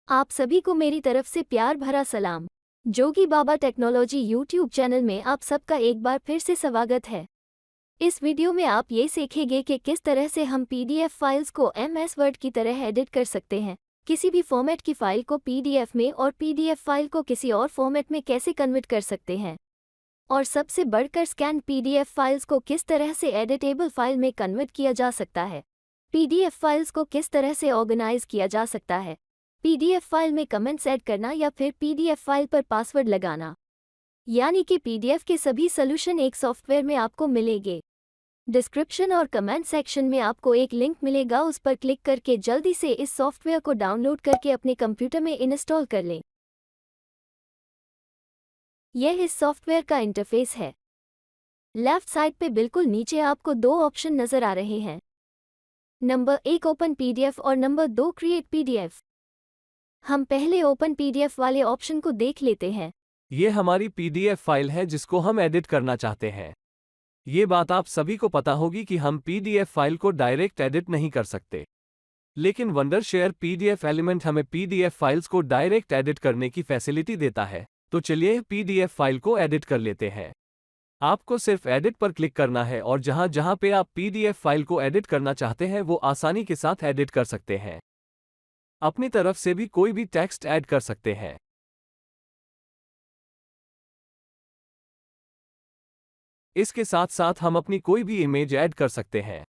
आप सभी को मेरी तरफ से प्यार भरा सलाम। जोगी बाबा टेक्नोलॉजी यूट्यूब चैनल में आप सबका एक बार फिर से स्वागत है। इस वीडियो में आप ये सीखेंगे कि किस तरह से हम पीडीएफ फाइल्स को एमएस वर्ड की तरह एडिट कर सकते हैं, किसी भी फॉर्मेट की फाइल को पीडीएफ में और पीडीएफ फाइल को किसी और फॉर्मेट में कैसे कन्वर्ट कर सकते हैं, और सबसे बढ़कर स्कैन पीडीएफ फाइल्स को किस तरह से एडिटेबल फाइल में कन्वर्ट किया जा सकता है, पीडीएफ फाइल्स को किस तरह से ऑर्गेनाइज किया जा सकता है, पीडीएफ फाइल में कमेंट्स ऐड करना या फिर पीडीएफ फाइल पर पासवर्ड लगाना, यानी कि पीडीएफ के सभी सॉल्यूशन एक सॉफ्टवेयर में आपको मिलेंगे। डिस्क्रिप्शन और कमेंट सेक्शन में आपको एक लिंक मिलेगा, उस पर क्लिक करके जल्दी से इस सॉफ्टवेयर को डाउनलोड करके अपने कंप्यूटर में इंस्टॉल कर लें। यह इस सॉफ्टवेयर का इंटरफेस है। लेफ्ट साइड पे बिल्कुल नीचे आपको दो ऑप्शन नज़र आ रहे हैं, नंबर 1 ओपन पीडीएफ और नंबर 2 क्रिएट पीडीएफ। हम पहले ओपन पीडीएफ वाले ऑप्शन को देख लेते हैं। ये हमारी पीडीएफ फाइल है जिसको हम एडिट करना चाहते हैं। ये बात आप सभी को पता होगी कि हम पीडीएफ फाइल को डायरेक्ट एडिट नहीं कर सकते, लेकिन वंडरशेयर पीडीएफ एलिमेंट हमें पीडीएफ फाइल्स को डायरेक्ट एडिट करने की फैसिलिटी देता है। तो चलिए पीडीएफ फाइल को एडिट कर लेते हैं। आपको सिर्फ एडिट पर क्लिक करना है और जहां जहां पे आप पीडीएफ फाइल को एडिट करना चाहते हैं वो आसानी के साथ एडिट कर सकते हैं। अपनी तरफ से भी कोई भी टेक्स्ट ऐड कर सकते हैं। इसके साथ साथ हम अपनी कोई भी इमेज ऐड कर सकते हैं।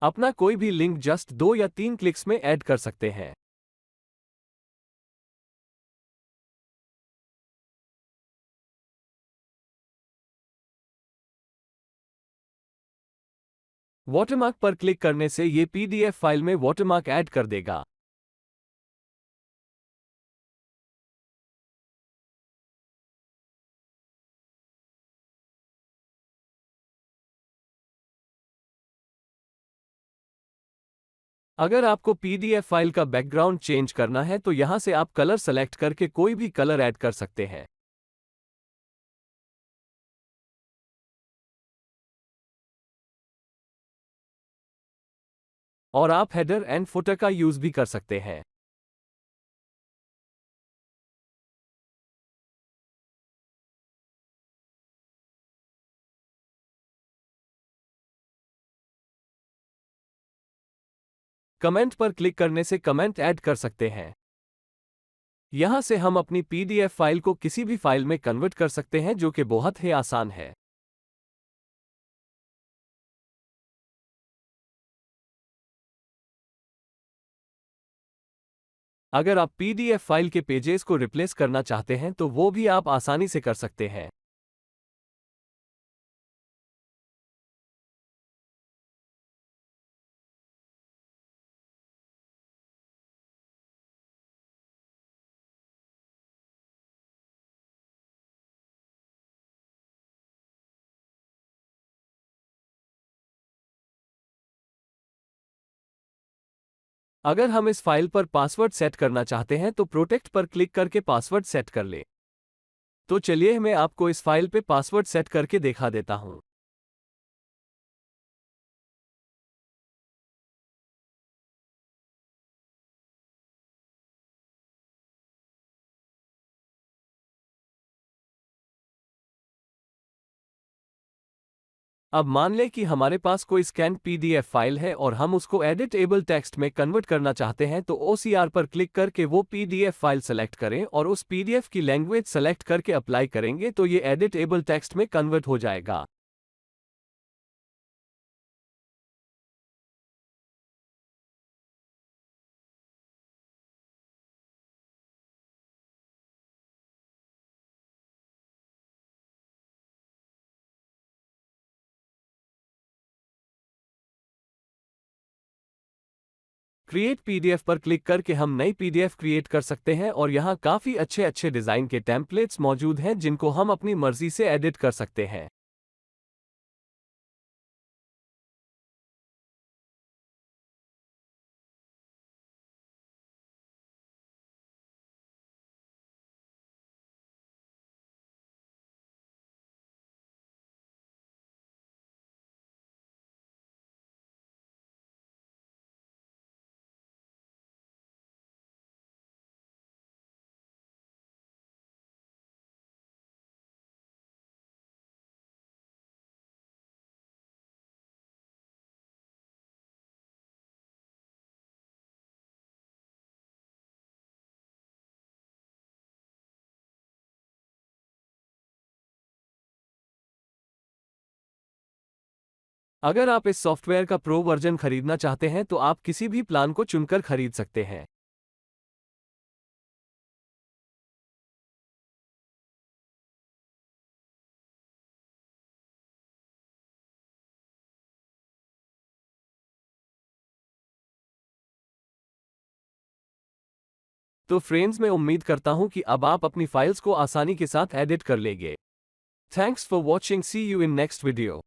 अपना कोई भी लिंक जस्ट 2 या 3 क्लिक्स में ऐड कर सकते हैं। वाटरमार्क पर क्लिक करने से ये पीडीएफ फाइल में वाटरमार्क ऐड कर देगा। अगर आपको पीडीएफ फाइल का बैकग्राउंड चेंज करना है तो यहां से आप कलर सेलेक्ट करके कोई भी कलर ऐड कर सकते हैं। और आप हेडर एंड फुटर का यूज भी कर सकते हैं। कमेंट पर क्लिक करने से कमेंट ऐड कर सकते हैं। यहां से हम अपनी पीडीएफ फाइल को किसी भी फाइल में कन्वर्ट कर सकते हैं, जो कि बहुत ही आसान है। अगर आप पीडीएफ फाइल के पेजेस को रिप्लेस करना चाहते हैं तो वो भी आप आसानी से कर सकते हैं। अगर हम इस फाइल पर पासवर्ड सेट करना चाहते हैं तो प्रोटेक्ट पर क्लिक करके पासवर्ड सेट कर ले। तो चलिए मैं आपको इस फाइल पे पासवर्ड सेट करके दिखा देता हूं। अब मान लें कि हमारे पास कोई स्कैन पीडीएफ फाइल है और हम उसको एडिटेबल टेक्स्ट में कन्वर्ट करना चाहते हैं, तो ओसीआर पर क्लिक करके वो पीडीएफ फाइल सेलेक्ट करें और उस पीडीएफ की लैंग्वेज सेलेक्ट करके अप्लाई करेंगे तो ये एडिटेबल टेक्स्ट में कन्वर्ट हो जाएगा। क्रिएट पीडीएफ पर क्लिक करके हम नई पीडीएफ क्रिएट कर सकते हैं और यहाँ काफ़ी अच्छे अच्छे डिज़ाइन के टेम्पलेट्स मौजूद हैं जिनको हम अपनी मर्जी से एडिट कर सकते हैं। अगर आप इस सॉफ्टवेयर का प्रो वर्जन खरीदना चाहते हैं तो आप किसी भी प्लान को चुनकर खरीद सकते हैं। तो फ्रेंड्स, मैं उम्मीद करता हूं कि अब आप अपनी फाइल्स को आसानी के साथ एडिट कर लेंगे। Thanks for watching, see you in next video.